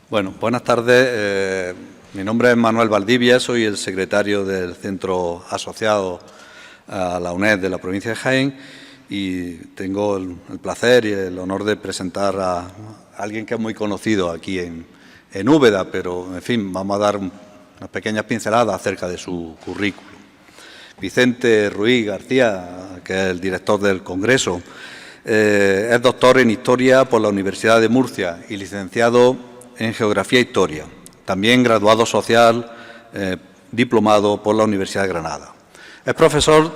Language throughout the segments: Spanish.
Bueno, buenas tardes. Mi nombre es Manuel Valdivia, soy el secretario del Centro Asociado a la UNED de la provincia de Jaén y tengo el placer y el honor de presentar a alguien que es muy conocido aquí en Úbeda, pero, en fin, vamos a dar unas pequeñas pinceladas acerca de su currículum. Vicente Ruiz García, que es el director del Congreso, es doctor en Historia por la Universidad de Murcia y licenciado en Geografía e Historia. También graduado social, diplomado por la Universidad de Granada. Es profesor,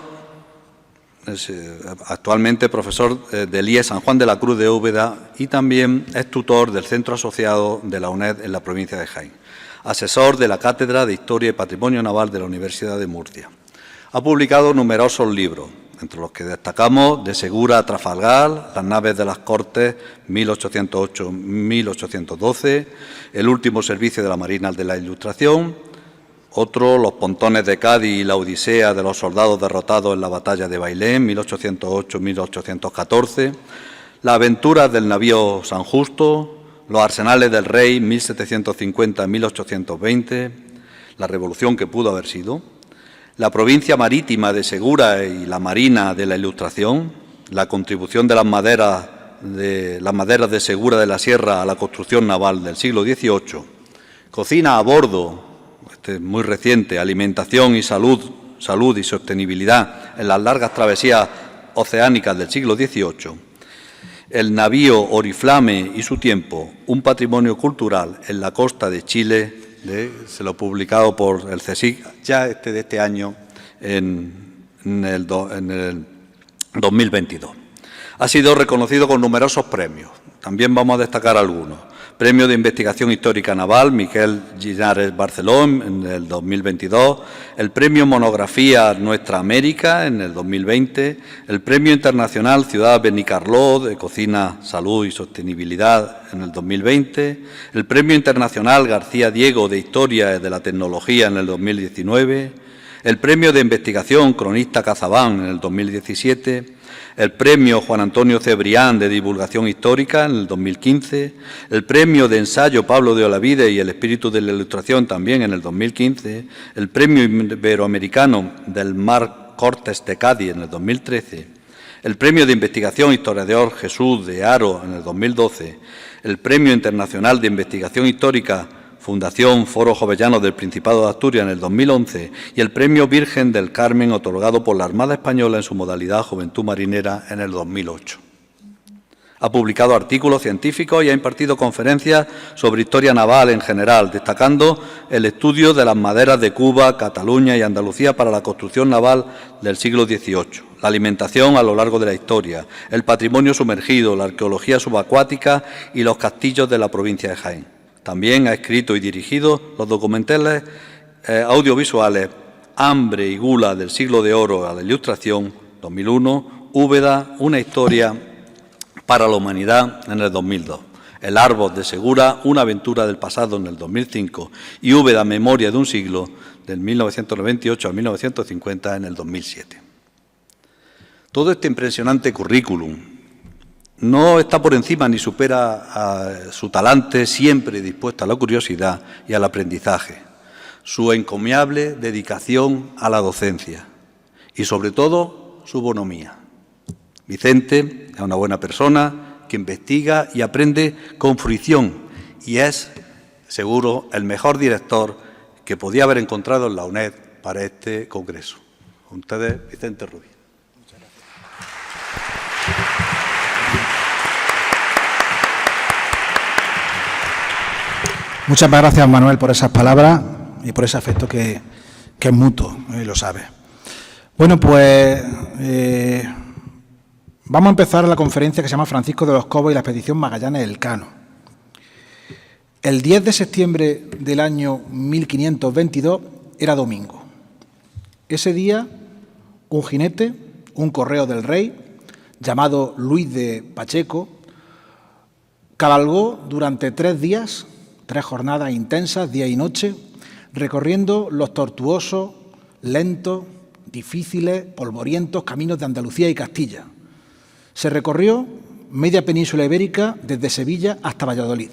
actualmente profesor del IE San Juan de la Cruz de Úbeda y también es tutor del Centro Asociado de la UNED en la provincia de Jaén. Asesor de la Cátedra de Historia y Patrimonio Naval de la Universidad de Murcia. Ha publicado numerosos libros, entre los que destacamos De Segura a Trafalgar, Las naves de las Cortes, 1808-1812, El último servicio de la Marina de la Ilustración, otro, Los pontones de Cádiz y la Odisea de los soldados derrotados en la batalla de Bailén, 1808-1814, Las aventuras del navío San Justo, Los arsenales del rey, 1750-1820, La revolución que pudo haber sido, La provincia marítima de Segura y la Marina de la Ilustración, la contribución de las maderas de Segura de la Sierra a la construcción naval del siglo XVIII, Cocina a bordo, este es muy reciente, Alimentación y salud y sostenibilidad en las largas travesías oceánicas del siglo XVIII, El navío Oriflame y su tiempo, un patrimonio cultural en la costa de Chile, se lo ha publicado por el CSIC ya de este año en el 2022. Ha sido reconocido con numerosos premios. También vamos a destacar algunos. Premio de Investigación Histórica Naval Miquel Llinares Barcelón en el 2022, el Premio Monografía Nuestra América en el 2020, el Premio Internacional Ciudad Benicarló de Cocina, Salud y Sostenibilidad en el 2020, el Premio Internacional García Diego de Historia de la Tecnología en el 2019, el Premio de Investigación Cronista Cazabán en el 2017, el Premio Juan Antonio Cebrián de Divulgación Histórica en el 2015, el Premio de Ensayo Pablo de Olavide y el Espíritu de la Ilustración también en el 2015, el Premio Iberoamericano del Mar Cortes de Cádiz en el 2013, el Premio de Investigación Historiador Jesús de Haro en el 2012, el Premio Internacional de Investigación Histórica Fundación Foro Jovellanos del Principado de Asturias en el 2011 y el Premio Virgen del Carmen otorgado por la Armada Española en su modalidad Juventud Marinera en el 2008. Ha publicado artículos científicos y ha impartido conferencias sobre historia naval en general, destacando el estudio de las maderas de Cuba, Cataluña y Andalucía para la construcción naval del siglo XVIII, la alimentación a lo largo de la historia, el patrimonio sumergido, la arqueología subacuática y los castillos de la provincia de Jaén. También ha escrito y dirigido los documentales audiovisuales Hambre y Gula del siglo de oro a la Ilustración, 2001, Úbeda, una historia para la humanidad en el 2002, El árbol de Segura, una aventura del pasado en el 2005 y Úbeda, memoria de un siglo, del 1998 al 1950 en el 2007. Todo este impresionante currículum no está por encima ni supera a su talante siempre dispuesto a la curiosidad y al aprendizaje, su encomiable dedicación a la docencia y, sobre todo, su bonomía. Vicente es una buena persona que investiga y aprende con fruición y es, seguro, el mejor director que podía haber encontrado en la UNED para este congreso. Con ustedes, Vicente Ruiz. Muchas gracias. Muchas gracias, Manuel, por esas palabras y por ese afecto que es mutuo, lo sabes. Bueno, pues vamos a empezar la conferencia que se llama Francisco de los Cobos y la expedición Magallanes-Elcano. El 10 de septiembre del año 1522 era domingo. Ese día, un jinete, un correo del rey, llamado Luis de Pacheco, cabalgó durante 3 días, 3 jornadas intensas, día y noche, recorriendo los tortuosos, lentos, difíciles, polvorientos caminos de Andalucía y Castilla. Se recorrió media península ibérica desde Sevilla hasta Valladolid.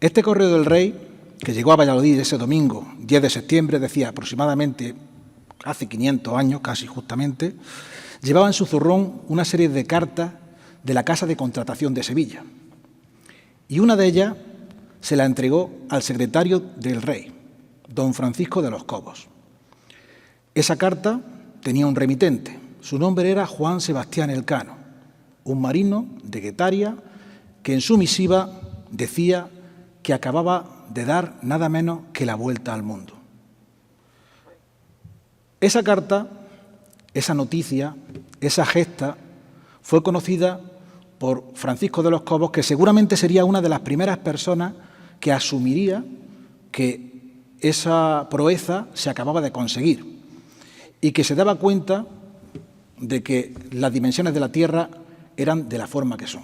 Este correo del rey, que llegó a Valladolid ese domingo, 10 de septiembre, decía aproximadamente hace 500 años, casi justamente, llevaba en su zurrón una serie de cartas de la Casa de Contratación de Sevilla. Y una de ellas se la entregó al secretario del rey, don Francisco de los Cobos. Esa carta tenía un remitente. Su nombre era Juan Sebastián Elcano, un marino de Guetaria que en su misiva decía que acababa de dar nada menos que la vuelta al mundo. Esa carta, esa noticia, esa gesta fue conocida por Francisco de los Cobos, que seguramente sería una de las primeras personas que asumiría que esa proeza se acababa de conseguir y que se daba cuenta de que las dimensiones de la Tierra eran de la forma que son.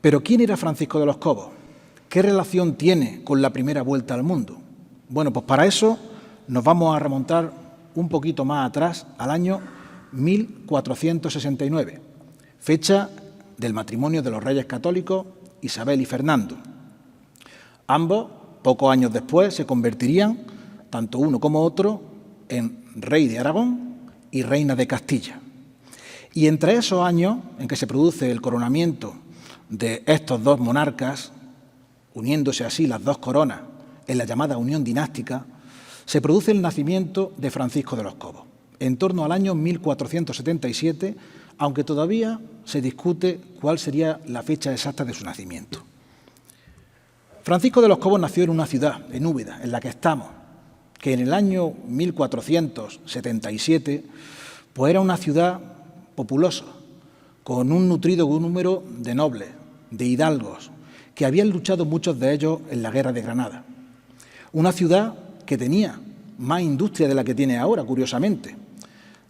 Pero ¿quién era Francisco de los Cobos? ¿Qué relación tiene con la primera vuelta al mundo? Bueno, pues para eso nos vamos a remontar un poquito más atrás, al año 1469, fecha del matrimonio de los reyes católicos Isabel y Fernando. Ambos, pocos años después, se convertirían, tanto uno como otro, en rey de Aragón y reina de Castilla. Y entre esos años en que se produce el coronamiento de estos dos monarcas, uniéndose así las dos coronas en la llamada unión dinástica, se produce el nacimiento de Francisco de los Cobos, en torno al año 1477, aunque todavía se discute cuál sería la fecha exacta de su nacimiento. Francisco de los Cobos nació en una ciudad, en Úbeda, en la que estamos, que en el año 1477 pues era una ciudad populosa, con un nutrido número de nobles, de hidalgos, que habían luchado muchos de ellos en la Guerra de Granada. Una ciudad que tenía más industria de la que tiene ahora, curiosamente,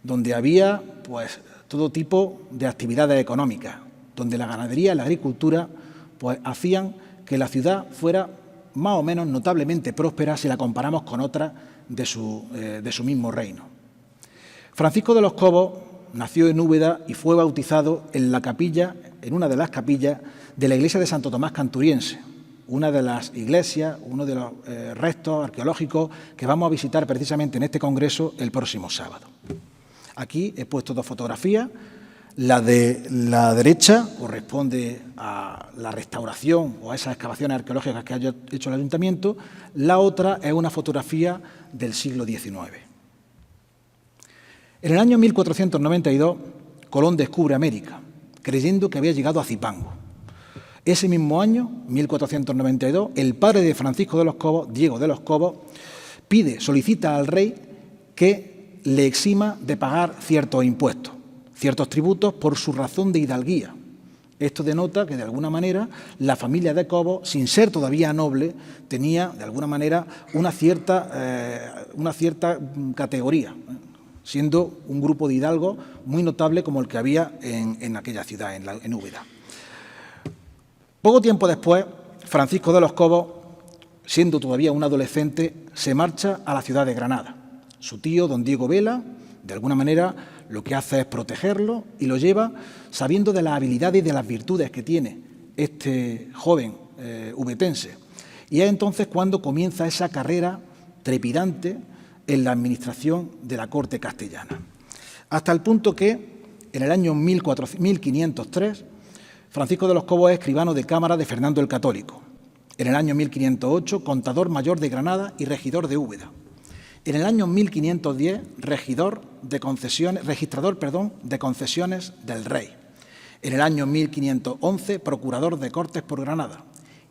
donde había pues todo tipo de actividades económicas, donde la ganadería y la agricultura pues hacían que la ciudad fuera más o menos notablemente próspera si la comparamos con otras de su mismo reino. Francisco de los Cobos nació en Úbeda y fue bautizado en la capilla, en una de las capillas de la iglesia de Santo Tomás Canturiense, una de las iglesias, uno de los restos arqueológicos que vamos a visitar precisamente en este congreso el próximo sábado. Aquí he puesto dos fotografías. La de la derecha corresponde a la restauración o a esas excavaciones arqueológicas que ha hecho el ayuntamiento. La otra es una fotografía del siglo XIX. En el año 1492, Colón descubre América, creyendo que había llegado a Zipango. Ese mismo año, 1492, el padre de Francisco de los Cobos, Diego de los Cobos, solicita al rey que le exima de pagar ciertos impuestos, ciertos tributos por su razón de hidalguía. Esto denota que, de alguna manera, la familia de Cobos, sin ser todavía noble, tenía, de alguna manera, una cierta categoría, siendo un grupo de hidalgos muy notable como el que había en aquella ciudad, en Úbeda. Poco tiempo después, Francisco de los Cobos, siendo todavía un adolescente, se marcha a la ciudad de Granada. Su tío, don Diego Vela, de alguna manera lo que hace es protegerlo y lo lleva sabiendo de las habilidades y de las virtudes que tiene este joven ubetense. Y es entonces cuando comienza esa carrera trepidante en la administración de la corte castellana. Hasta el punto que, en el año 1503, Francisco de los Cobos es escribano de Cámara de Fernando el Católico. En el año 1508, contador mayor de Granada y regidor de Úbeda. En el año 1510, registrador de concesiones del rey. En el año 1511, procurador de Cortes por Granada.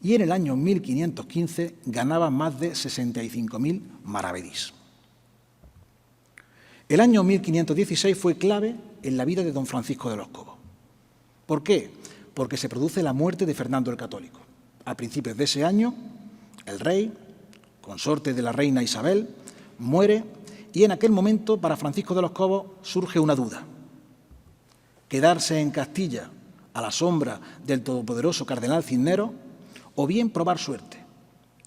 Y en el año 1515 ganaba más de 65.000 maravedís. El año 1516 fue clave en la vida de don Francisco de los Cobos. ¿Por qué? Porque se produce la muerte de Fernando el Católico. A principios de ese año, el rey, consorte de la reina Isabel, muere y en aquel momento para Francisco de los Cobos surge una duda. Quedarse en Castilla a la sombra del todopoderoso cardenal Cisneros o bien probar suerte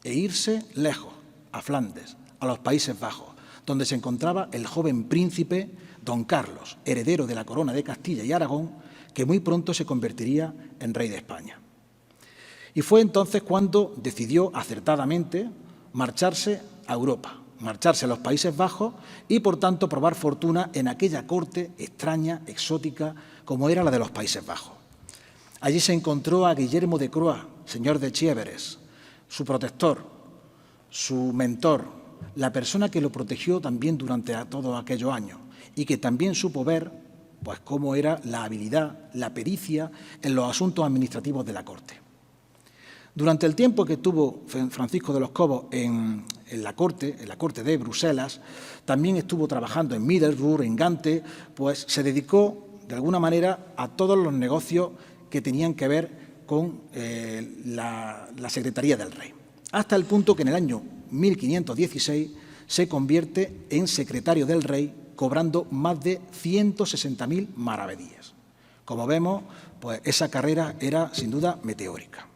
e irse lejos, a Flandes, a los Países Bajos, donde se encontraba el joven príncipe don Carlos, heredero de la corona de Castilla y Aragón, que muy pronto se convertiría en rey de España. Y fue entonces cuando decidió acertadamente marcharse a Europa, marcharse a los Países Bajos y, por tanto, probar fortuna en aquella corte extraña, exótica, como era la de los Países Bajos. Allí se encontró a Guillermo de Croix, señor de Chievres, su protector, su mentor, la persona que lo protegió también durante todos aquellos años y que también supo ver pues, cómo era la habilidad, la pericia en los asuntos administrativos de la corte. Durante el tiempo que estuvo Francisco de los Cobos en la corte de Bruselas, también estuvo trabajando en Middelburg, en Gante, pues se dedicó de alguna manera a todos los negocios que tenían que ver con la Secretaría del Rey, hasta el punto que en el año 1516 se convierte en secretario del Rey, cobrando más de 160.000 maravedíes. Como vemos, pues esa carrera era sin duda meteórica.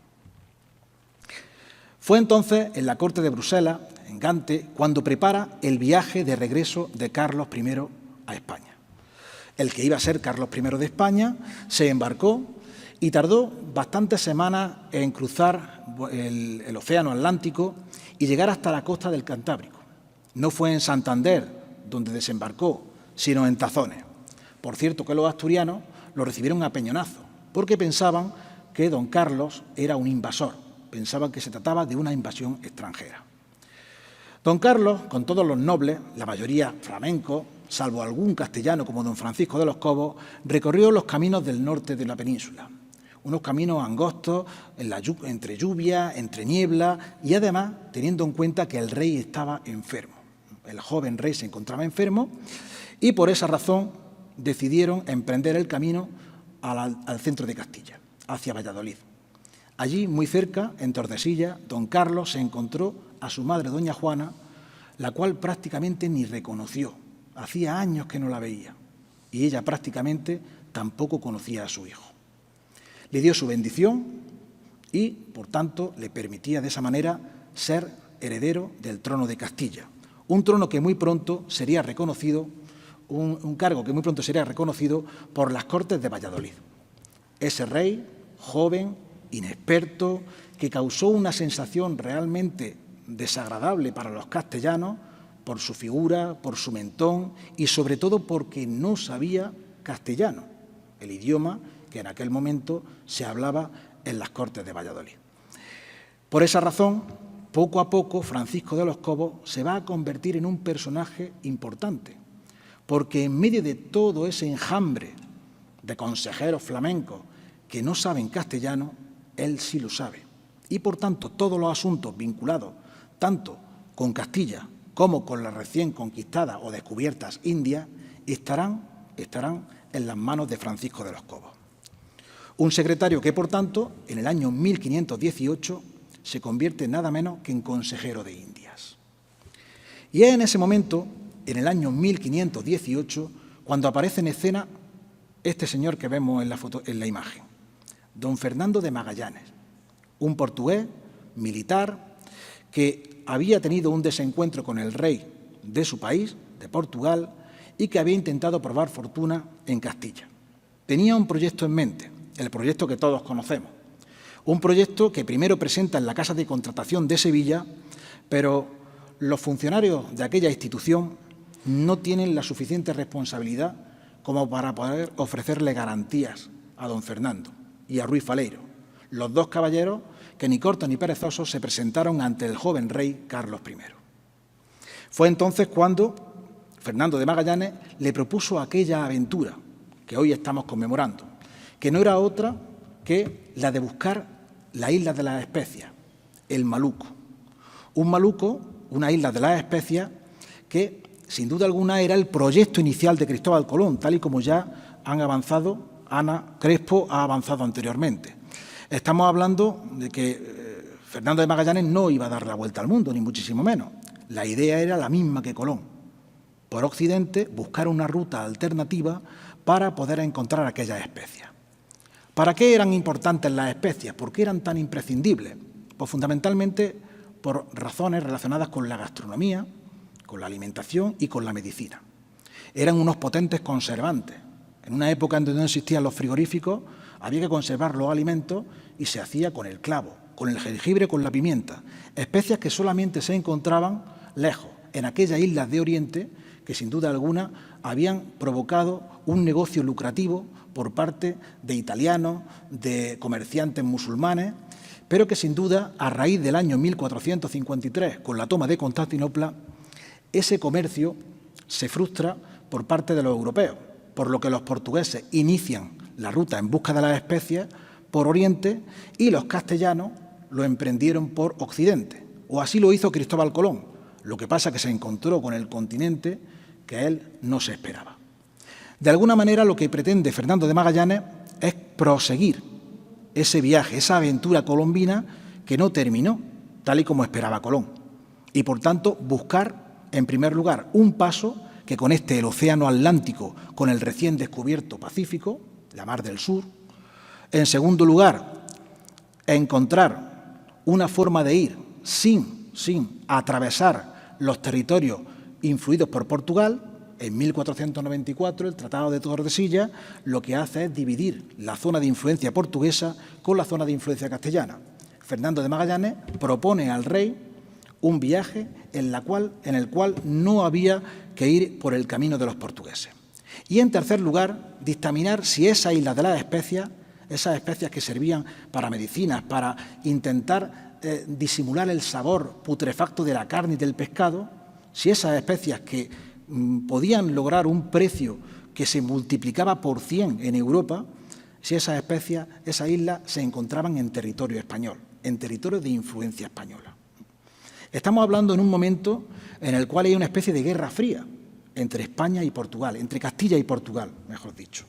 Fue entonces en la corte de Bruselas, en Gante, cuando prepara el viaje de regreso de Carlos I a España. El que iba a ser Carlos I de España se embarcó y tardó bastantes semanas en cruzar el océano Atlántico y llegar hasta la costa del Cantábrico. No fue en Santander donde desembarcó, sino en Tazones. Por cierto que los asturianos lo recibieron a peñonazo, porque pensaban que don Carlos era un invasor, pensaban que se trataba de una invasión extranjera. Don Carlos, con todos los nobles, la mayoría flamencos, salvo algún castellano como don Francisco de los Cobos, recorrió los caminos del norte de la península. Unos caminos angostos, entre lluvia, entre niebla y además teniendo en cuenta que el rey estaba enfermo. El joven rey se encontraba enfermo y por esa razón decidieron emprender el camino al centro de Castilla, hacia Valladolid. Allí, muy cerca, en Tordesillas, don Carlos se encontró a su madre, doña Juana, la cual prácticamente ni reconoció. Hacía años que no la veía y ella prácticamente tampoco conocía a su hijo. Le dio su bendición y, por tanto, le permitía de esa manera ser heredero del trono de Castilla. Un trono que muy pronto sería reconocido, un cargo que muy pronto sería reconocido por las Cortes de Valladolid. Ese rey, joven, inexperto, que causó una sensación realmente desagradable para los castellanos por su figura, por su mentón y sobre todo porque no sabía castellano, el idioma que en aquel momento se hablaba en las Cortes de Valladolid. Por esa razón, poco a poco, Francisco de los Cobos se va a convertir en un personaje importante, porque en medio de todo ese enjambre de consejeros flamencos que no saben castellano, él sí lo sabe. Y, por tanto, todos los asuntos vinculados tanto con Castilla como con las recién conquistadas o descubiertas Indias estarán en las manos de Francisco de los Cobos. Un secretario que, por tanto, en el año 1518 se convierte nada menos que en consejero de Indias. Y es en ese momento, en el año 1518, cuando aparece en escena este señor que vemos en la imagen, don Fernando de Magallanes, un portugués militar que había tenido un desencuentro con el rey de su país, de Portugal, y que había intentado probar fortuna en Castilla. Tenía un proyecto en mente, el proyecto que todos conocemos, un proyecto que primero presenta en la Casa de Contratación de Sevilla, pero los funcionarios de aquella institución no tienen la suficiente responsabilidad como para poder ofrecerle garantías a don Fernando y a Ruiz Faleiro, los dos caballeros que ni cortos ni perezosos se presentaron ante el joven rey Carlos I. Fue entonces cuando Fernando de Magallanes le propuso aquella aventura que hoy estamos conmemorando, que no era otra que la de buscar la isla de las especias, el Maluco. Un Maluco, una isla de las especias que, sin duda alguna, era el proyecto inicial de Cristóbal Colón, tal y como ya han avanzado, Ana Crespo ha avanzado anteriormente. Estamos hablando de que Fernando de Magallanes no iba a dar la vuelta al mundo, ni muchísimo menos. La idea era la misma que Colón. Por Occidente, buscar una ruta alternativa para poder encontrar aquellas especias. ¿Para qué eran importantes las especias? ¿Por qué eran tan imprescindibles? Pues fundamentalmente por razones relacionadas con la gastronomía, con la alimentación y con la medicina. Eran unos potentes conservantes. En una época en donde no existían los frigoríficos, había que conservar los alimentos y se hacía con el clavo, con el jengibre, con la pimienta, especias que solamente se encontraban lejos, en aquellas islas de Oriente que sin duda alguna habían provocado un negocio lucrativo por parte de italianos, de comerciantes musulmanes, pero que sin duda a raíz del año 1453, con la toma de Constantinopla, ese comercio se frustra por parte de los europeos, por lo que los portugueses inician la ruta en busca de las especias por Oriente y los castellanos lo emprendieron por Occidente, o así lo hizo Cristóbal Colón. Lo que pasa es que se encontró con el continente que él no se esperaba. De alguna manera, lo que pretende Fernando de Magallanes es proseguir ese viaje, esa aventura colombina que no terminó tal y como esperaba Colón. Y, por tanto, buscar, en primer lugar, un paso que conecte el océano Atlántico con el recién descubierto Pacífico, la Mar del Sur. En segundo lugar, encontrar una forma de ir sin atravesar los territorios influidos por Portugal. En 1494, el Tratado de Tordesillas lo que hace es dividir la zona de influencia portuguesa con la zona de influencia castellana. Fernando de Magallanes propone al rey un viaje en el cual no había que ir por el camino de los portugueses. Y, en tercer lugar, dictaminar si esa isla de las especias, esas especias que servían para medicinas, para intentar disimular el sabor putrefacto de la carne y del pescado, si esas especias que podían lograr un precio que se multiplicaba por 100 en Europa, si esas especias, esas islas se encontraban en territorio español, en territorio de influencia española. Estamos hablando en un momento en el cual hay una especie de guerra fría entre España y Portugal, entre Castilla y Portugal, mejor dicho.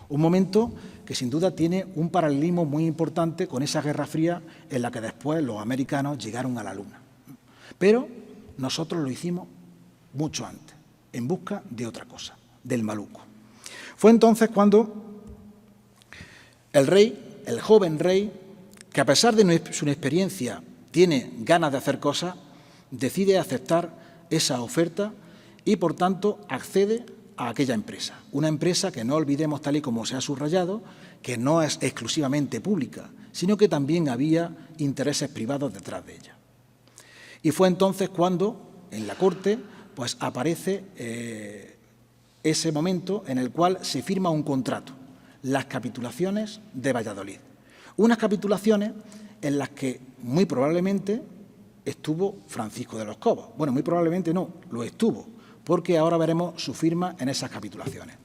Un momento que sin duda tiene un paralelismo muy importante con esa guerra fría en la que después los americanos llegaron a la Luna. Pero nosotros lo hicimos mucho antes, en busca de otra cosa, del maluco. Fue entonces cuando el rey, el joven rey, que a pesar de su inexperiencia tiene ganas de hacer cosas, decide aceptar esa oferta y, por tanto, accede a aquella empresa. Una empresa que no olvidemos, tal y como se ha subrayado, que no es exclusivamente pública, sino que también había intereses privados detrás de ella. Y fue entonces cuando, en la corte, pues aparece ese momento en el cual se firma un contrato, las capitulaciones de Valladolid. Unas capitulaciones en las que muy probablemente estuvo Francisco de los Cobos. Bueno, muy probablemente no, lo estuvo, porque ahora veremos su firma en esas capitulaciones.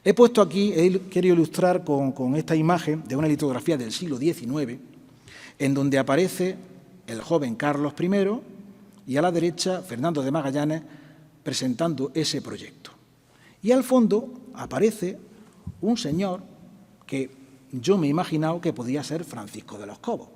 He puesto aquí, quiero ilustrar con esta imagen de una litografía del siglo XIX, en donde aparece el joven Carlos I y a la derecha Fernando de Magallanes presentando ese proyecto. Y al fondo aparece un señor que yo me he imaginado que podía ser Francisco de los Cobos.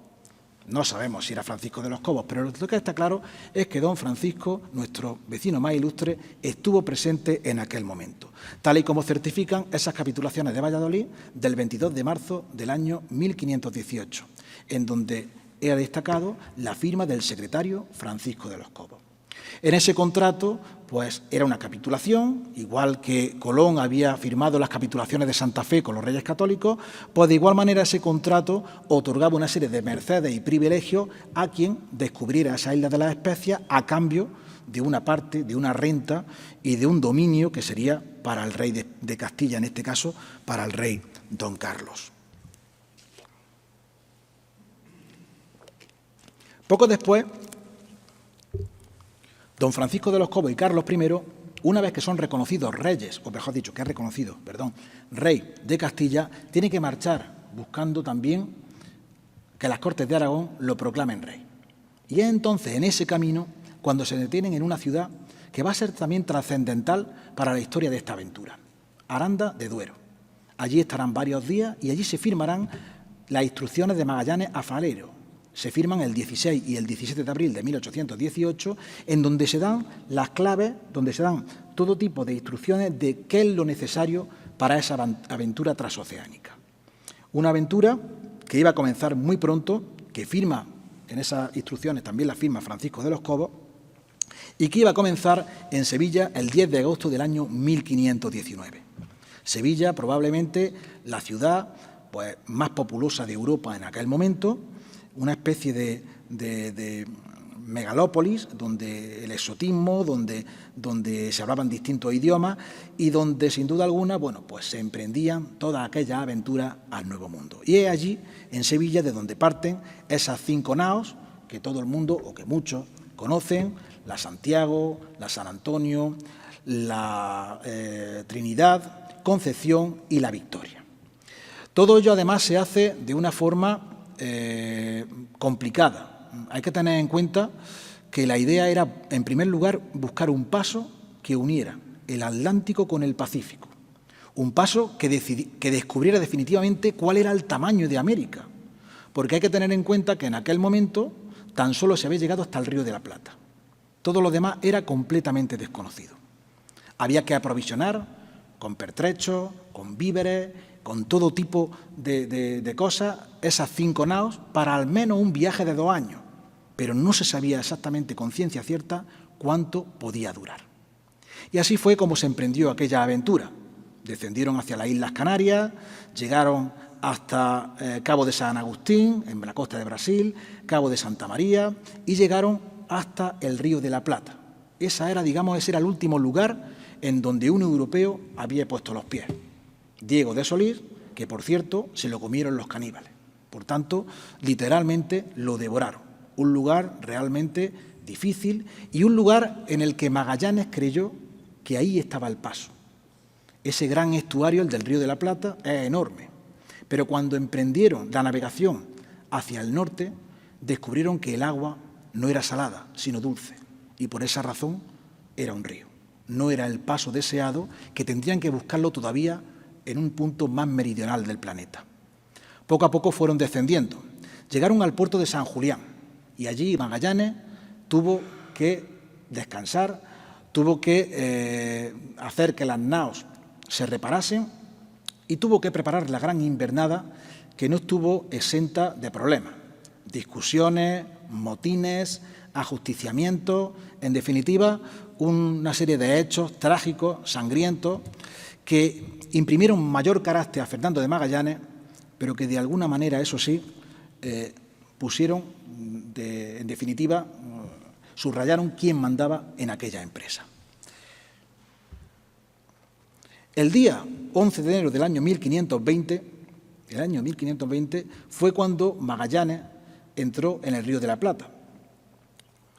No sabemos si era Francisco de los Cobos, pero lo que está claro es que don Francisco, nuestro vecino más ilustre, estuvo presente en aquel momento, tal y como certifican esas capitulaciones de Valladolid del 22 de marzo del año 1518, en donde he destacado la firma del secretario Francisco de los Cobos. En ese contrato, pues era una capitulación, igual que Colón había firmado las capitulaciones de Santa Fe con los Reyes Católicos, pues de igual manera ese contrato otorgaba una serie de mercedes y privilegios a quien descubriera esa isla de las especias a cambio de una parte, de una renta y de un dominio que sería para el rey de Castilla, en este caso para el rey don Carlos. Poco después, don Francisco de los Cobos y Carlos I, una vez que son reconocidos reyes, o mejor dicho, que es reconocido, rey de Castilla, tiene que marchar buscando también que las Cortes de Aragón lo proclamen rey. Y es entonces en ese camino cuando se detienen en una ciudad que va a ser también trascendental para la historia de esta aventura, Aranda de Duero. Allí estarán varios días y allí se firmarán las instrucciones de Magallanes a Falero. Se firman el 16 y el 17 de abril de 1818, en donde se dan las claves, donde se dan todo tipo de instrucciones de qué es lo necesario para esa aventura transoceánica. Una aventura que iba a comenzar muy pronto, que firma en esas instrucciones, también la firma Francisco de los Cobos, y que iba a comenzar en Sevilla el 10 de agosto del año 1519. Sevilla, probablemente la ciudad pues, más populosa de Europa en aquel momento, una especie de megalópolis, donde el exotismo, donde se hablaban distintos idiomas y donde, sin duda alguna, bueno, pues se emprendían todas aquellas aventuras al Nuevo Mundo. Y es allí, en Sevilla, de donde parten esas 5 naos que todo el mundo, o que muchos, conocen: la Santiago, la San Antonio, la Trinidad, Concepción y la Victoria. Todo ello, además, se hace de una forma complicada. Hay que tener en cuenta que la idea era, en primer lugar, buscar un paso que uniera el Atlántico con el Pacífico. Un paso que descubriera definitivamente cuál era el tamaño de América. Porque hay que tener en cuenta que en aquel momento tan solo se había llegado hasta el Río de la Plata. Todo lo demás era completamente desconocido. Había que aprovisionar con pertrechos, con víveres, con todo tipo de cosas, esas 5 naos para al menos un viaje de 2 años, pero no se sabía exactamente con ciencia cierta cuánto podía durar. Y así fue como se emprendió aquella aventura. Descendieron hacia las Islas Canarias, llegaron hasta Cabo de San Agustín, en la costa de Brasil, Cabo de Santa María, y llegaron hasta el Río de la Plata. Ese era el último lugar en donde un europeo había puesto los pies. Diego de Solís, que por cierto se lo comieron los caníbales. Por tanto, literalmente lo devoraron. Un lugar realmente difícil y un lugar en el que Magallanes creyó que ahí estaba el paso. Ese gran estuario, el del Río de la Plata, es enorme. Pero cuando emprendieron la navegación hacia el norte, descubrieron que el agua no era salada, sino dulce. Y por esa razón era un río. No era el paso deseado, que tendrían que buscarlo todavía en un punto más meridional del planeta. Poco a poco fueron descendiendo. Llegaron al puerto de San Julián y allí Magallanes tuvo que descansar, tuvo que hacer que las naos se reparasen y tuvo que preparar la gran invernada, que no estuvo exenta de problemas. Discusiones, motines, ajusticiamientos, en definitiva, una serie de hechos trágicos, sangrientos, que imprimieron mayor carácter a Fernando de Magallanes, pero que de alguna manera, eso sí, pusieron, en definitiva, subrayaron quién mandaba en aquella empresa. El día 11 de enero del año 1520, fue cuando Magallanes entró en el Río de la Plata.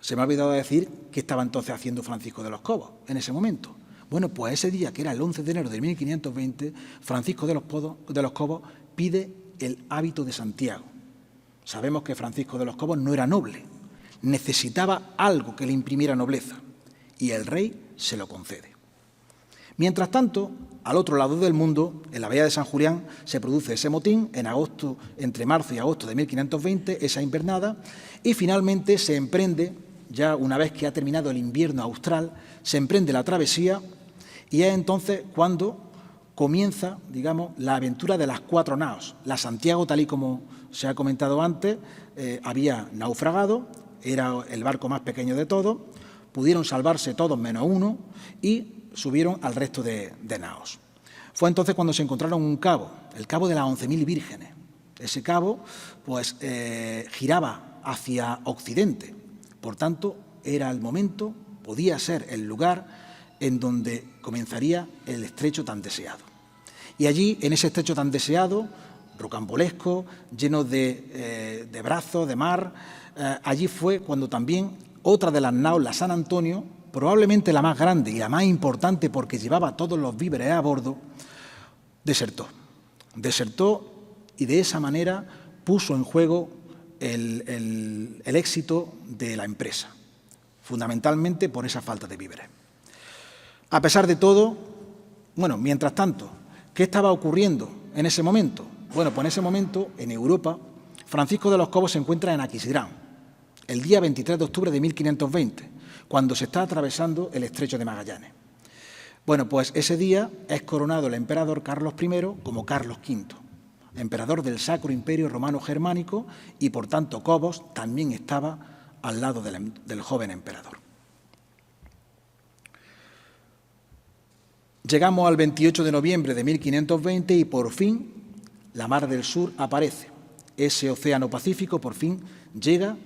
Se me ha olvidado decir qué estaba entonces haciendo Francisco de los Cobos en ese momento. Bueno, pues ese día, que era el 11 de enero de 1520, Francisco de los Cobos pide el hábito de Santiago. Sabemos que Francisco de los Cobos no era noble, necesitaba algo que le imprimiera nobleza, y el rey se lo concede. Mientras tanto, al otro lado del mundo, en la bahía de San Julián, se produce ese motín entre marzo y agosto de 1520, esa invernada, y finalmente se emprende, ya una vez que ha terminado el invierno austral, se emprende la travesía, y es entonces cuando comienza, digamos, la aventura de las 4 naos. La Santiago, tal y como se ha comentado antes, había naufragado, era el barco más pequeño de todos, pudieron salvarse todos menos uno y subieron al resto de naos. Fue entonces cuando se encontraron un cabo, el cabo de las 11.000 vírgenes. Ese cabo, pues, giraba hacia occidente. Por tanto, era el momento, podía ser el lugar en donde comenzaría el estrecho tan deseado. Y allí, en ese estrecho tan deseado, rocambolesco, lleno de brazos, de mar, allí fue cuando también otra de las naos, la San Antonio, probablemente la más grande y la más importante porque llevaba todos los víveres a bordo, desertó. Desertó y de esa manera puso en juego el éxito de la empresa, fundamentalmente por esa falta de víveres. A pesar de todo, bueno, mientras tanto, ¿qué estaba ocurriendo en ese momento? Bueno, pues en ese momento, en Europa, Francisco de los Cobos se encuentra en Aquisgrán, el día 23 de octubre de 1520, cuando se está atravesando el estrecho de Magallanes. Bueno, pues ese día es coronado el emperador Carlos I como Carlos V, emperador del Sacro Imperio Romano Germánico, y por tanto Cobos también estaba al lado del joven emperador. Llegamos al 28 de noviembre de 1520 y por fin la Mar del Sur aparece. ese océano Pacífico por fin llega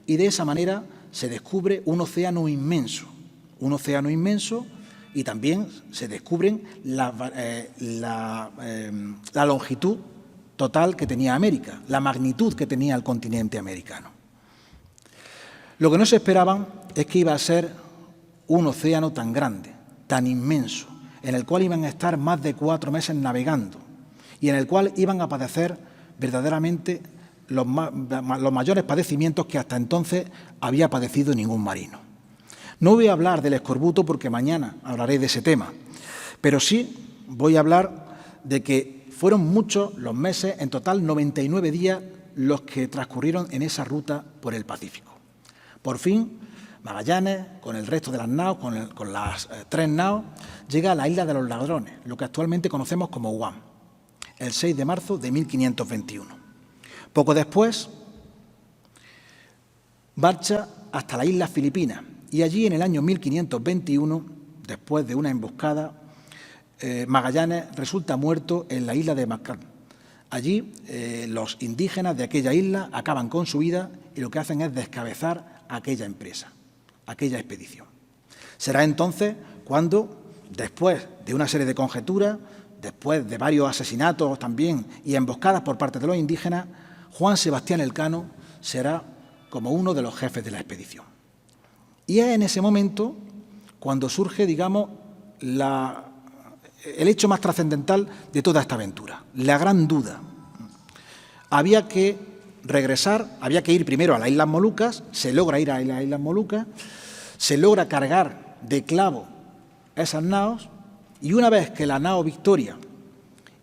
y de esa manera se descubre un océano inmenso y también se descubren la longitud total que tenía América, la magnitud que tenía el continente americano. Lo que no se esperaban es que iba a ser un océano tan grande, tan inmenso, en el cual iban a estar más de 4 meses navegando y en el cual iban a padecer verdaderamente los mayores padecimientos que hasta entonces había padecido ningún marino. No voy a hablar del escorbuto porque mañana hablaré de ese tema, pero sí voy a hablar de que fueron muchos los meses, en total 99 días, los que transcurrieron en esa ruta por el Pacífico. Por fin, Magallanes, con el resto de las naos, con las 3 naos, llega a la isla de los Ladrones, lo que actualmente conocemos como Guam, el 6 de marzo de 1521. Poco después, marcha hasta la isla Filipinas y allí en el año 1521, después de una emboscada, Magallanes resulta muerto en la isla de Macán. Allí los indígenas de aquella isla acaban con su vida y lo que hacen es descabezar aquella empresa, aquella expedición. Será entonces cuando, después de una serie de conjeturas, después de varios asesinatos también y emboscadas por parte de los indígenas, Juan Sebastián Elcano será como uno de los jefes de la expedición. Y es en ese momento cuando surge, digamos, el hecho más trascendental de toda esta aventura, la gran duda. Había que regresar, había que ir primero a las Islas Molucas, se logra ir a las Islas Molucas, se logra cargar de clavo esas naos y una vez que la nao Victoria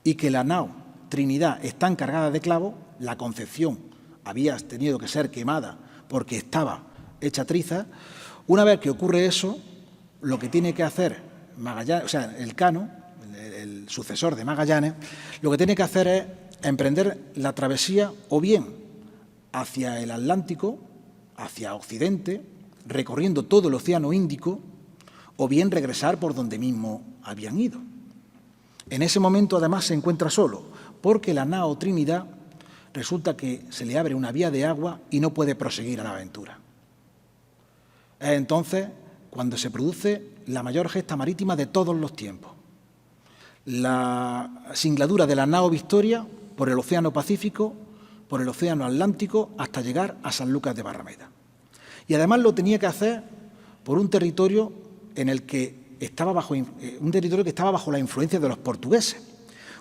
y que la nao Trinidad están cargadas de clavo, la Concepción había tenido que ser quemada porque estaba hecha trizas. Una vez que ocurre eso, lo que tiene que hacer Magallanes, o sea, Elcano, el sucesor de Magallanes, lo que tiene que hacer es emprender la travesía o bien hacia el Atlántico, hacia Occidente, recorriendo todo el Océano Índico, o bien regresar por donde mismo habían ido. En ese momento, además, se encuentra solo, porque la nao Trinidad resulta que se le abre una vía de agua y no puede proseguir a la aventura. Es entonces cuando se produce la mayor gesta marítima de todos los tiempos. La singladura de la nao Victoria por el Océano Pacífico, por el Océano Atlántico, hasta llegar a Sanlúcar de Barrameda. Y además lo tenía que hacer por un territorio en el que estaba bajo la influencia de los portugueses.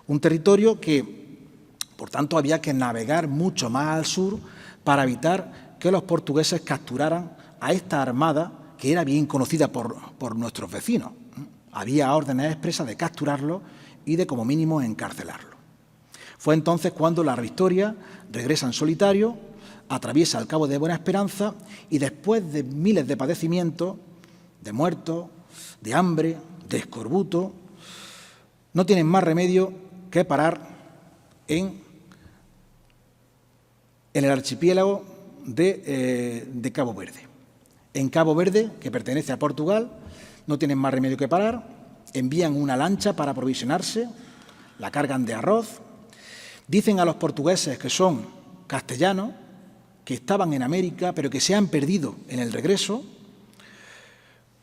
Un territorio que, por tanto, había que navegar mucho más al sur para evitar que los portugueses capturaran a esta armada que era bien conocida por nuestros vecinos. Había órdenes expresas de capturarlo y de, como mínimo, encarcelarlo. Fue entonces cuando la Victoria regresa en solitario, atraviesa el Cabo de Buena Esperanza y después de miles de padecimientos, de muertos, de hambre, de escorbuto, no tienen más remedio que parar en el archipiélago de Cabo Verde. En Cabo Verde, que pertenece a Portugal, no tienen más remedio que parar, envían una lancha para aprovisionarse, la cargan de arroz, dicen a los portugueses que son castellanos, que estaban en América, pero que se han perdido en el regreso,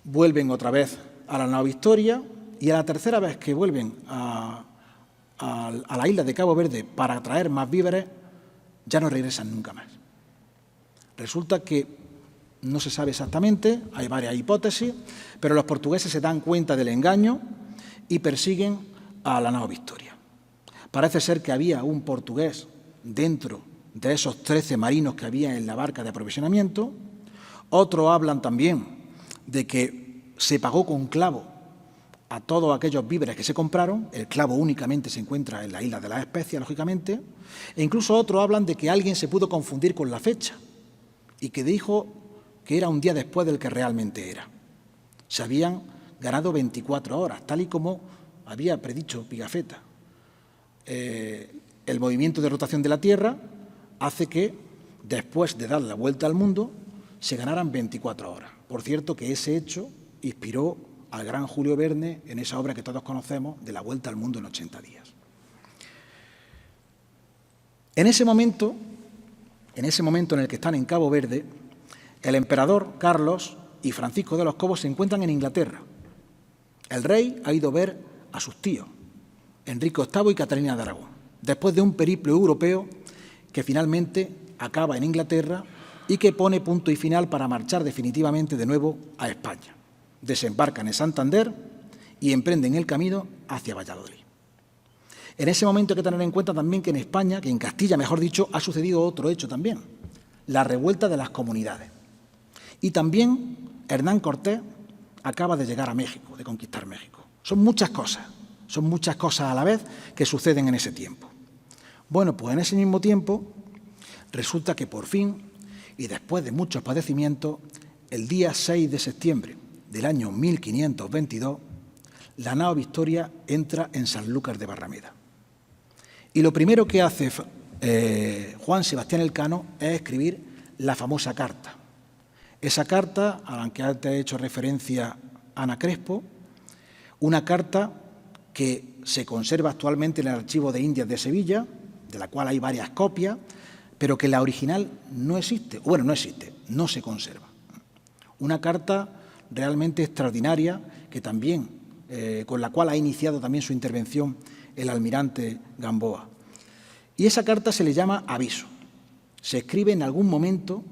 vuelven otra vez a la nao Victoria y a la tercera vez que vuelven a la isla de Cabo Verde para traer más víveres, ya no regresan nunca más. Resulta que no se sabe exactamente, hay varias hipótesis, pero los portugueses se dan cuenta del engaño y persiguen a la nao Victoria. Parece ser que había un portugués dentro de esos 13 marinos que había en la barca de aprovisionamiento. Otros hablan también de que se pagó con clavo a todos aquellos víveres que se compraron. El clavo únicamente se encuentra en la isla de las Especias, lógicamente. E incluso otros hablan de que alguien se pudo confundir con la fecha y que dijo que era un día después del que realmente era. Se habían ganado 24 horas, tal y como había predicho Pigafetta. El movimiento de rotación de la Tierra hace que, después de dar la vuelta al mundo, se ganaran 24 horas. Por cierto, que ese hecho inspiró al gran Julio Verne en esa obra que todos conocemos de La Vuelta al Mundo en 80 días. En ese momento, en ese momento en el que están en Cabo Verde, el emperador Carlos y Francisco de los Cobos se encuentran en Inglaterra. El rey ha ido a ver a sus tíos, Enrique VIII y Catalina de Aragón, después de un periplo europeo que finalmente acaba en Inglaterra y que pone punto y final para marchar definitivamente de nuevo a España. Desembarcan en Santander y emprenden el camino hacia Valladolid. En ese momento hay que tener en cuenta también que en España, que en Castilla, mejor dicho, ha sucedido otro hecho también, la revuelta de las comunidades. Y también Hernán Cortés acaba de llegar a México, de conquistar México. Son muchas cosas a la vez que suceden en ese tiempo. Bueno, pues en ese mismo tiempo resulta que por fin, y después de muchos padecimientos, el día 6 de septiembre del año 1522, la nao Victoria entra en Sanlúcar de Barrameda. Y lo primero que hace Juan Sebastián Elcano es escribir la famosa carta. Esa carta, a la que antes ha hecho referencia Ana Crespo, una carta que se conserva actualmente en el Archivo de Indias de Sevilla, de la cual hay varias copias, pero que la original no existe. Bueno, no existe, no se conserva. Una carta realmente extraordinaria que también, con la cual ha iniciado también su intervención el almirante Gamboa. Y esa carta se le llama aviso. Se escribe en algún momento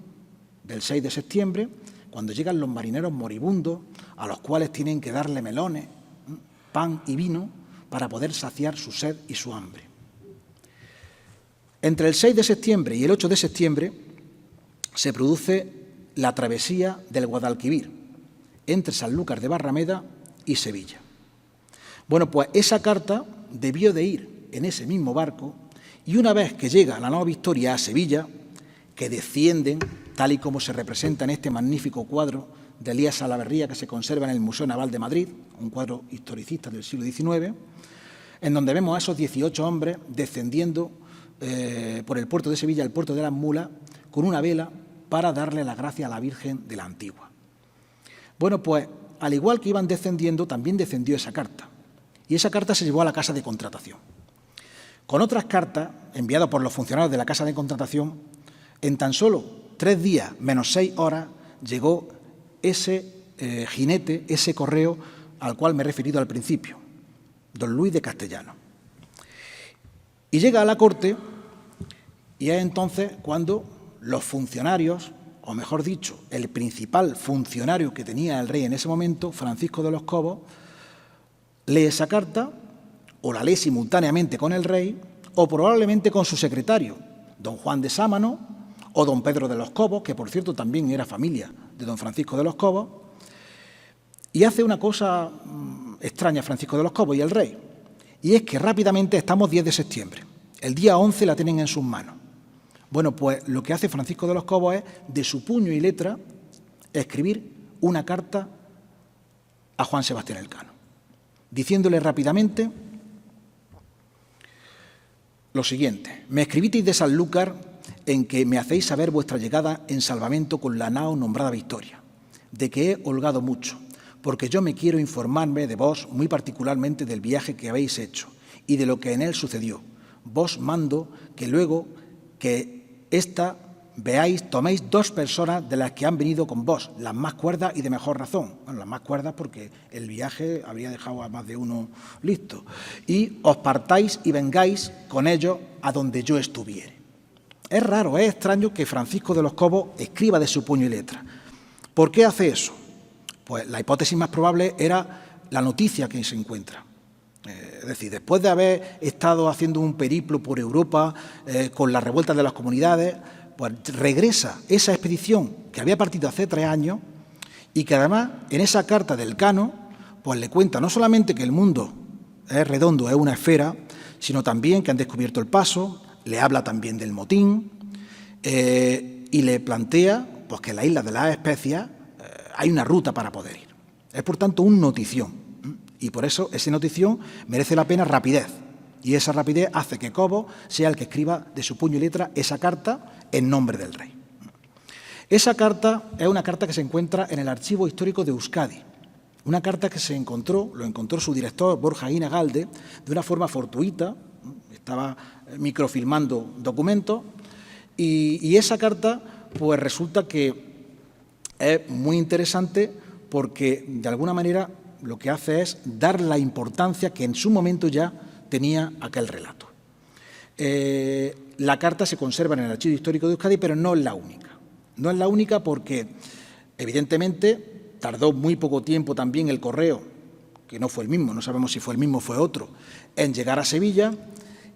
del 6 de septiembre, cuando llegan los marineros moribundos, a los cuales tienen que darle melones, pan y vino, para poder saciar su sed y su hambre. Entre el 6 de septiembre y el 8 de septiembre se produce la travesía del Guadalquivir, entre Sanlúcar de Barrameda y Sevilla. Bueno, pues esa carta debió de ir en ese mismo barco y una vez que llega la nao Victoria a Sevilla, que descienden, tal y como se representa en este magnífico cuadro de Elías Salaverría que se conserva en el Museo Naval de Madrid, un cuadro historicista del siglo XIX, en donde vemos a esos 18 hombres descendiendo por el puerto de Sevilla, el puerto de las Mulas, con una vela para darle la gracia a la Virgen de la Antigua. Bueno, pues al igual que iban descendiendo, también descendió esa carta. Y esa carta se llevó a la Casa de Contratación. Con otras cartas enviadas por los funcionarios de la Casa de Contratación, en tan solo 3 días menos 6 horas llegó ese jinete, ese correo al cual me he referido al principio, don Luis de Castellano. Y llega a la corte y es entonces cuando los funcionarios, o mejor dicho, el principal funcionario que tenía el rey en ese momento, Francisco de los Cobos, lee esa carta o la lee simultáneamente con el rey o probablemente con su secretario, don Juan de Sámano o don Pedro de los Cobos, que por cierto también era familia de don Francisco de los Cobos, y hace una cosa extraña Francisco de los Cobos y el rey, y es que rápidamente estamos 10 de septiembre, el día 11 la tienen en sus manos. Bueno, pues lo que hace Francisco de los Cobos es, de su puño y letra, escribir una carta a Juan Sebastián Elcano, diciéndole rápidamente lo siguiente: me escribisteis de Sanlúcar en que me hacéis saber vuestra llegada en salvamento con la nao nombrada Victoria, de que he holgado mucho, porque yo me quiero informarme de vos muy particularmente del viaje que habéis hecho y de lo que en él sucedió. Vos mando que luego que veáis, toméis 2 personas de las que han venido con vos, las más cuerdas y de mejor razón. Bueno, las más cuerdas porque el viaje habría dejado a más de uno listo. Y os partáis y vengáis con ellos a donde yo estuviere. Es raro, es extraño que Francisco de los Cobos escriba de su puño y letra. ¿Por qué hace eso? Pues la hipótesis más probable era la noticia que se encuentra. Es decir, después de haber estado haciendo un periplo por Europa con la revuelta de las comunidades, pues regresa esa expedición que había partido hace 3 años y que además en esa carta del Elcano pues le cuenta no solamente que el mundo es redondo, es una esfera, sino también que han descubierto el Paso, le habla también del motín y le plantea pues, que en la isla de las Especias hay una ruta para poder ir. Es por tanto un notición. Y por eso esa notición merece la pena rapidez. Y esa rapidez hace que Cobos sea el que escriba de su puño y letra esa carta en nombre del rey. Esa carta es una carta que se encuentra en el Archivo Histórico de Euskadi. Una carta que lo encontró su director, Borja Guinagalde, de una forma fortuita. Estaba microfilmando documentos Y esa carta, pues resulta que es muy interesante porque, de alguna manera, lo que hace es dar la importancia que en su momento ya tenía aquel relato. La carta se conserva en el Archivo Histórico de Euskadi, pero no es la única. No es la única porque, evidentemente, tardó muy poco tiempo también el correo, que no fue el mismo, no sabemos si fue el mismo o fue otro, en llegar a Sevilla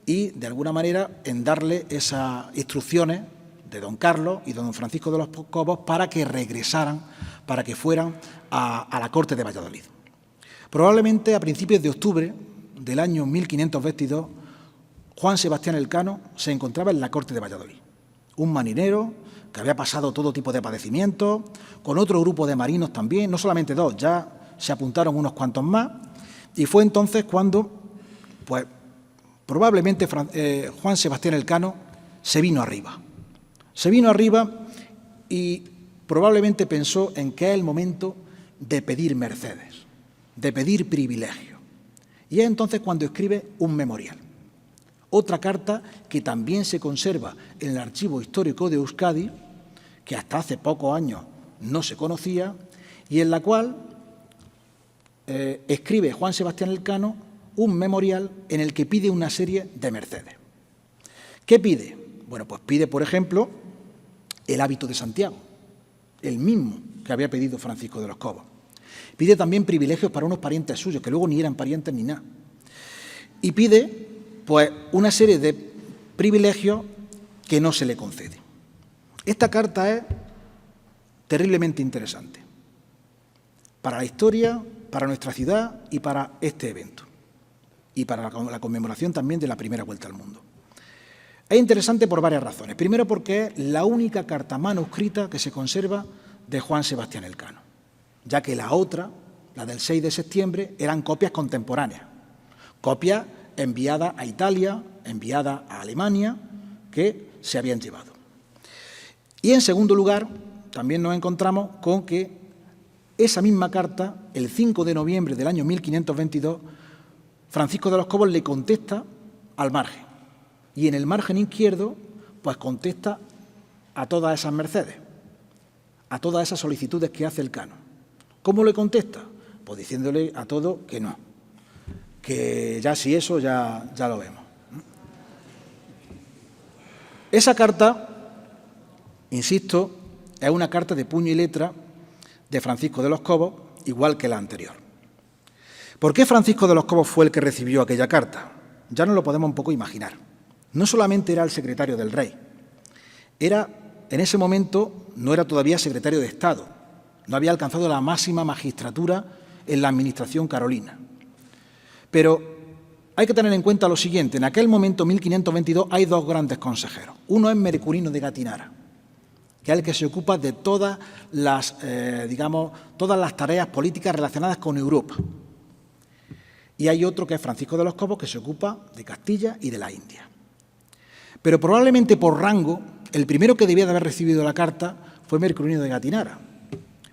y, de alguna manera, en darle esas instrucciones de don Carlos y de don Francisco de los Cobos para que regresaran, para que fueran a la corte de Valladolid. Probablemente a principios de octubre del año 1522, Juan Sebastián Elcano se encontraba en la corte de Valladolid. Un marinero que había pasado todo tipo de padecimientos, con otro grupo de marinos también, no solamente dos, ya se apuntaron unos cuantos más, y fue entonces cuando, pues, probablemente Juan Sebastián Elcano se vino arriba. Se vino arriba y probablemente pensó en que es el momento de pedir mercedes, de pedir privilegio. Y es entonces cuando escribe un memorial. Otra carta que también se conserva en el Archivo Histórico de Euskadi, que hasta hace pocos años no se conocía, y en la cual escribe Juan Sebastián Elcano un memorial en el que pide una serie de mercedes. ¿Qué pide? Bueno, pues pide, por ejemplo, el hábito de Santiago, el mismo que había pedido Francisco de los Cobos. Pide también privilegios para unos parientes suyos, que luego ni eran parientes ni nada. Y pide, pues, una serie de privilegios que no se le conceden. Esta carta es terriblemente interesante para la historia, para nuestra ciudad y para este evento. Y para la conmemoración también de la primera vuelta al mundo. Es interesante por varias razones. Primero, porque es la única carta manuscrita que se conserva de Juan Sebastián Elcano, ya que la otra, la del 6 de septiembre, eran copias contemporáneas, copias enviadas a Italia, enviadas a Alemania, que se habían llevado. Y, en segundo lugar, también nos encontramos con que esa misma carta, el 5 de noviembre del año 1522, Francisco de los Cobos le contesta al margen. Y en el margen izquierdo, pues contesta a todas esas mercedes, a todas esas solicitudes que hace Elcano. ¿Cómo le contesta? Pues diciéndole a todo que no, que ya si eso ya lo vemos. Esa carta, insisto, es una carta de puño y letra de Francisco de los Cobos, igual que la anterior. ¿Por qué Francisco de los Cobos fue el que recibió aquella carta? Ya nos lo podemos un poco imaginar. No solamente era el secretario del rey, en ese momento no era todavía secretario de Estado, no había alcanzado la máxima magistratura en la administración carolina. Pero hay que tener en cuenta lo siguiente: en aquel momento, 1522, hay dos grandes consejeros. Uno es Mercurino de Gatinara, que es el que se ocupa de todas las tareas políticas relacionadas con Europa. Y hay otro que es Francisco de los Cobos, que se ocupa de Castilla y de la India. Pero probablemente por rango, el primero que debía de haber recibido la carta fue Mercurino de Gatinara.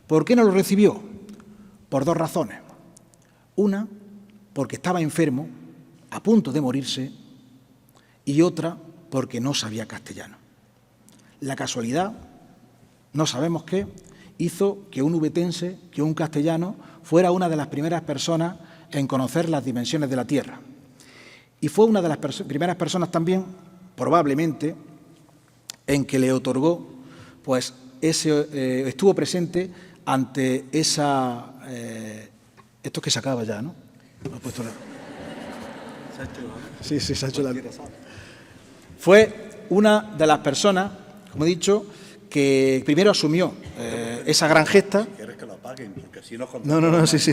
¿Por qué no lo recibió? Por dos razones. Una, porque estaba enfermo, a punto de morirse, y otra, porque no sabía castellano. La casualidad, no sabemos qué, hizo que un ubetense, que un castellano, fuera una de las primeras personas en conocer las dimensiones de la Tierra. Y fue una de las primeras personas también, probablemente, en que le otorgó, pues, estuvo presente ante esa... esto que se acaba ya, ¿no? No he puesto la... Sí, se ha hecho la... Fue una de las personas, como he dicho, que primero asumió esa gran gesta. ¿Quieres que lo apaguen? Porque si no... No, sí.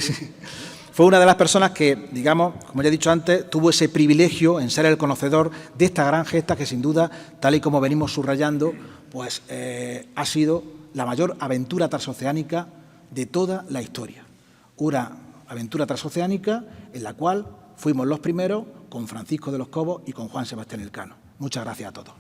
Fue una de las personas que, digamos, como ya he dicho antes, tuvo ese privilegio en ser el conocedor de esta gran gesta que, sin duda, tal y como venimos subrayando, pues ha sido la mayor aventura transoceánica de toda la historia. Una aventura transoceánica en la cual fuimos los primeros con Francisco de los Cobos y con Juan Sebastián Elcano. Muchas gracias a todos.